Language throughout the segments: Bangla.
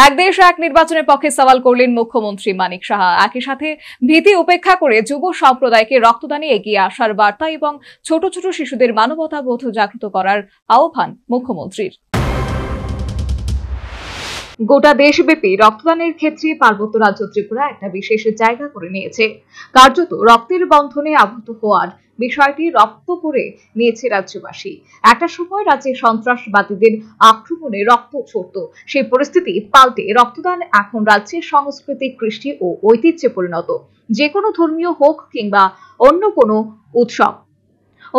এক দেশ এক নির্বাচনের পক্ষে সওয়াল করলেন মুখ্যমন্ত্রী মানিক সাহা। একই সাথে ভীতি উপেক্ষা করে যুব সম্প্রদায়কে রক্তদানে এগিয়ে আসার বার্তা এবং ছোট ছোট শিশুদের মানবতাবোধ জাগ্রত করার আহ্বান মুখ্যমন্ত্রীর। গোটা দেশব্যাপী রক্তদানের ক্ষেত্রে পার্বত্য রাজ্য ত্রিপুরা একটা বিশেষ জায়গা করে নিয়েছে। কার্যত রক্তের বন্ধনে আবদ্ধ হওয়ার বিষয়টি রপ্ত করে নিয়েছে রাজ্যবাসী। একটা সময় রাজ্যে সন্ত্রাসবাদীদের আক্রমণে রক্ত ঝরত, সেই পরিস্থিতি পাল্টে রক্তদান এখন রাজ্যের সংস্কৃতি, কৃষ্টি ও ঐতিহ্যে পরিণত। যে কোনো ধর্মীয় হোক কিংবা অন্য কোনো উৎসব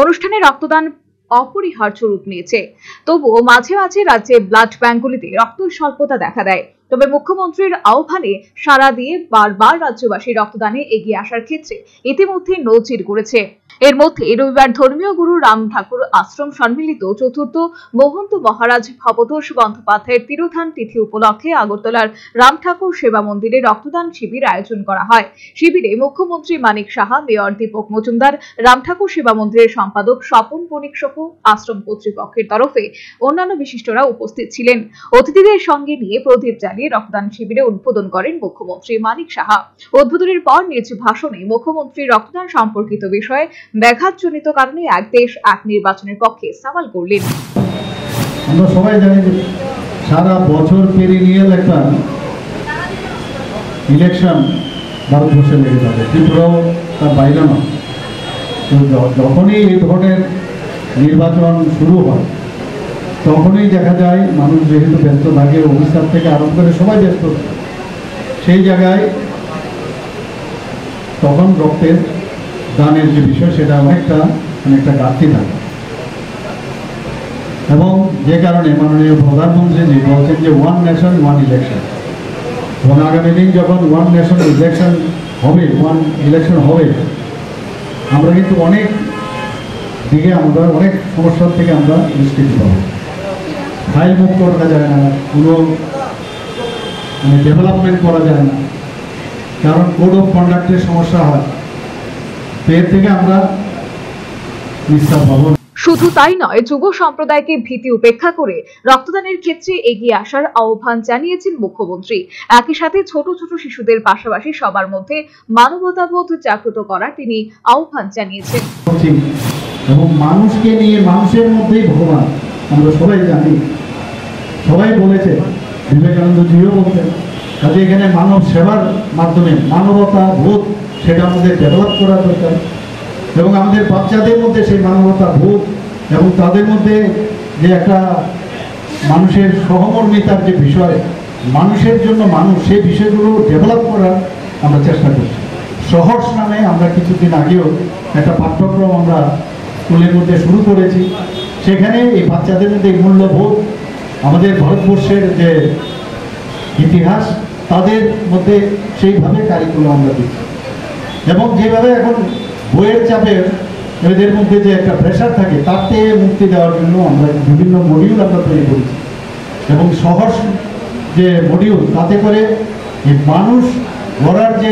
অনুষ্ঠানে রক্তদান অপরিহার্য রূপ নিয়েছে। তবুও মাঝে মাঝে রাজ্যে ব্লাড ব্যাঙ্কগুলিতে রক্ত স্বল্পতা দেখা দেয়। তবে মুখ্যমন্ত্রীর আহ্বানে সাড়া দিয়ে বারবার রাজ্যবাসী রক্তদানে এগিয়ে আসার ক্ষেত্রে ইতিমধ্যে নজির গড়েছে। এর মধ্যে রবিবার ধর্মীয় গুরু রাম ঠাকুর আশ্রম সম্মিলিত চতুর্থ মহন্ত মহারাজ ভবতোষ বন্দ্যোপাধ্যায়ের তিরোধান তিথি উপলক্ষে আগরতলার রাম ঠাকুর সেবা মন্দিরে রক্তদান শিবির আয়োজন করা হয়। শিবিরে মুখ্যমন্ত্রী মানিক সাহা, মেয়র দীপক মজুমদার, রাম ঠাকুর সেবা মন্দিরের সম্পাদক স্বপন বণিক সহ আশ্রম কর্তৃপক্ষের তরফে অন্যান্য বিশিষ্টরা উপস্থিত ছিলেন। অতিথিদের সঙ্গে নিয়ে প্রদীপ জ্বালিয়ে রক্তদান শিবিরে উদ্বোধন করেন মুখ্যমন্ত্রী মানিক সাহা। উদ্বোধনের পর নিজ ভাষণে মুখ্যমন্ত্রী রক্তদান সম্পর্কিত বিষয়ে ব্যাঘাতজনিত কারণে এক দেশ এক নির্বাচনের পক্ষে সওয়াল করলেন। আমরা সবাই জানি যে সারা বছর পেরিনিয়াল একটা ইলেকশন ভারতবর্ষে লেগে যাবে, ত্রিপুরাও তার বাইরে না। যখনই এই ধরনের নির্বাচন শুরু হয় তখনই দেখা যায় মানুষ যেহেতু ব্যস্ত থাকে, অফিসার থেকে আরম্ভ করে সবাই ব্যস্ত, সেই জায়গায় তখন রক্তের দানের যে বিষয় সেটা অনেকটা ঘাটতি থাকে। এবং যে কারণে মাননীয় প্রধানমন্ত্রী বলছেন যে ওয়ান নেশন ওয়ান ইলেকশন, এবং আগামী দিন যখন ওয়ান নেশন ইলেকশন হবে, ওয়ান ইলেকশন হবে, আমরা কিন্তু অনেক দিকে আমরা অনেক সমস্যার থেকে আমরা নিষ্কৃতি পাবো। ফাইল মুক্ত করা যায় না, কোনো ডেভেলপমেন্ট করা যায় না, কারণ কোড অফ কন্ডাক্টের সমস্যা হয়। এর থেকে আমরা নিস্তার পাবো। শুধু তাই নয়, যুব সম্প্রদায়কে ভীতি উপেক্ষা করে রক্তদানের ক্ষেত্রে এগিয়ে আসার আহ্বান জানিয়েছেন মুখ্যমন্ত্রী। একই সাথে ছোট ছোট শিশুদের পাশাপাশি সবার মধ্যে মানবতাবোধ জাগ্রত করার তিনি আহ্বান জানিয়েছেন। এবং মানুষকে নিয়ে, মানুষের মধ্যেই ভগবান, আমরা সবাই জানি, সবাই বলেছে, বিবেকানন্দ জিও বলতেন। কাজে এখানে মানব সেবার মাধ্যমে মানবতা বোধ সেটা আমাদের ডেভেলপ করা দরকার, এবং আমাদের বাচ্চাদের মধ্যে সেই মানবতা বোধ এবং তাদের মধ্যে যে একটা মানুষের সহমর্মিতার যে বিষয়, মানুষের জন্য মানুষ, সেই বিষয়গুলো ডেভেলপ করার আমরা চেষ্টা করছি। সহজ নামে আমরা কিছুদিন আগেও একটা পাঠ্যক্রম আমরা স্কুলের মধ্যে শুরু করেছি। সেখানে এই বাচ্চাদের মধ্যে মূল্যবোধ, আমাদের ভারতবর্ষের যে ইতিহাস, তাদের মধ্যে সেইভাবে কারিকুলাম আমরা দিচ্ছি। এবং যেভাবে এখন বইয়ের চাপে এদের মধ্যে যে একটা প্রেশার থাকে, তার থেকে মুক্তি দেওয়ার জন্য আমরা বিভিন্ন মডিউল আমরা তৈরি করেছি, এবং সহজ যে মডিউল, তাতে করে মানুষ গড়ার যে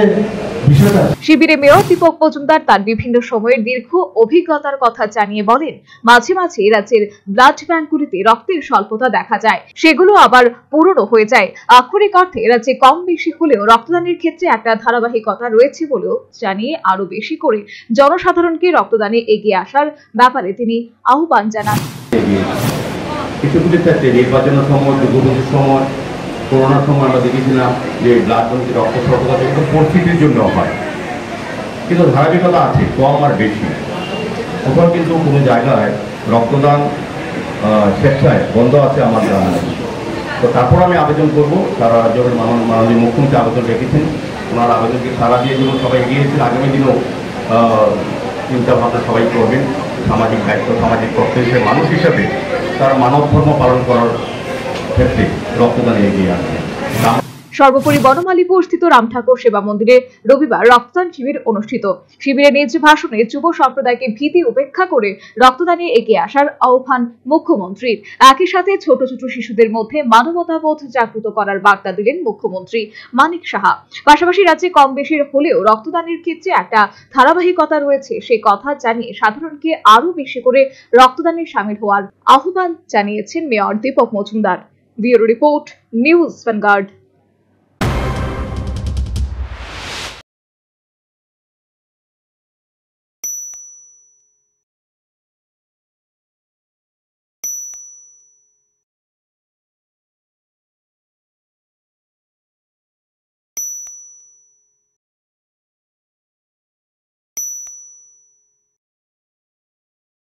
বিষয়টা। শিবিরে মেয়র দীপক মজুমদার তার বিভিন্ন সময়ের দীর্ঘ অভিজ্ঞতার কথা জানিয়ে বলেন, মাঝে মাঝে রাজ্যের ব্লাড ব্যাঙ্কগুলিতে রক্তের স্বল্পতা দেখা যায়, সেগুলো আবার পূরণ হয়ে যায়। আক্ষরিক অর্থে রাজ্যে কম বেশি হলেও রক্তদানের ক্ষেত্রে একটা ধারাবাহিকতা রয়েছে বলেও জানিয়ে আরো বেশি করে জনসাধারণকে রক্তদানে এগিয়ে আসার ব্যাপারে তিনি আহ্বান জানান। কিছু কিছু ক্ষেত্রে নির্বাচনের সময়, দুর্গাপুজোর সময়, করোনার সময় আমরা দেখেছিলাম যে ব্লাড ব্যাঙ্কে রক্ত স্বল্পতা কিন্তু পরিস্থিতির জন্য হয়, কিন্তু ধারাবাহিকতা আছে, কম আর বেশি। ওখানে কিন্তু কোনো জায়গায় রক্তদান স্বেচ্ছায় বন্ধ আছে আমার জানা নেই। তো তারপর আমি আবেদন করবো, তারা যখন মাননীয় মুখ্যমন্ত্রী আবেদন রেখেছেন, ওনার আবেদনকে সাড়া দিয়ে যেমন সবাই এগিয়েছেন, আগামী দিনেও চিন্তাভাবনা সবাই করবেন। সামাজিক দায়িত্ব, সামাজিক কর্তব্য হিসেবে, মানুষ হিসাবে তারা মানব ধর্ম পালন করার ক্ষেত্রে রক্তদানে এগিয়ে আসবে। সর্বোপরি বনমালীপুর স্থিত রাম ঠাকুর সেবা মন্দিরে রবিবার রক্তদান শিবির অনুষ্ঠিত। শিবিরে নিজ ভাষণে যুব সম্প্রদায়কে ভীতি উপেক্ষা করে রক্তদানে এগিয়ে আসার আহ্বান মুখ্যমন্ত্রীর। একই সাথে ছোট ছোট শিশুদের মধ্যে মানবতাবোধ জাগ্রত করার বার্তা দিলেন মুখ্যমন্ত্রী মানিক সাহা। পাশাপাশি রাজ্যে কম বেশি হলেও রক্তদানের ক্ষেত্রে একটা ধারাবাহিকতা রয়েছে, সে কথা জানিয়ে সাধারণকে আরো বেশি করে রক্তদানে সামিল হওয়ার আহ্বান জানিয়েছেন mayor Dipak Majumdar. Bureau report, news vanguard.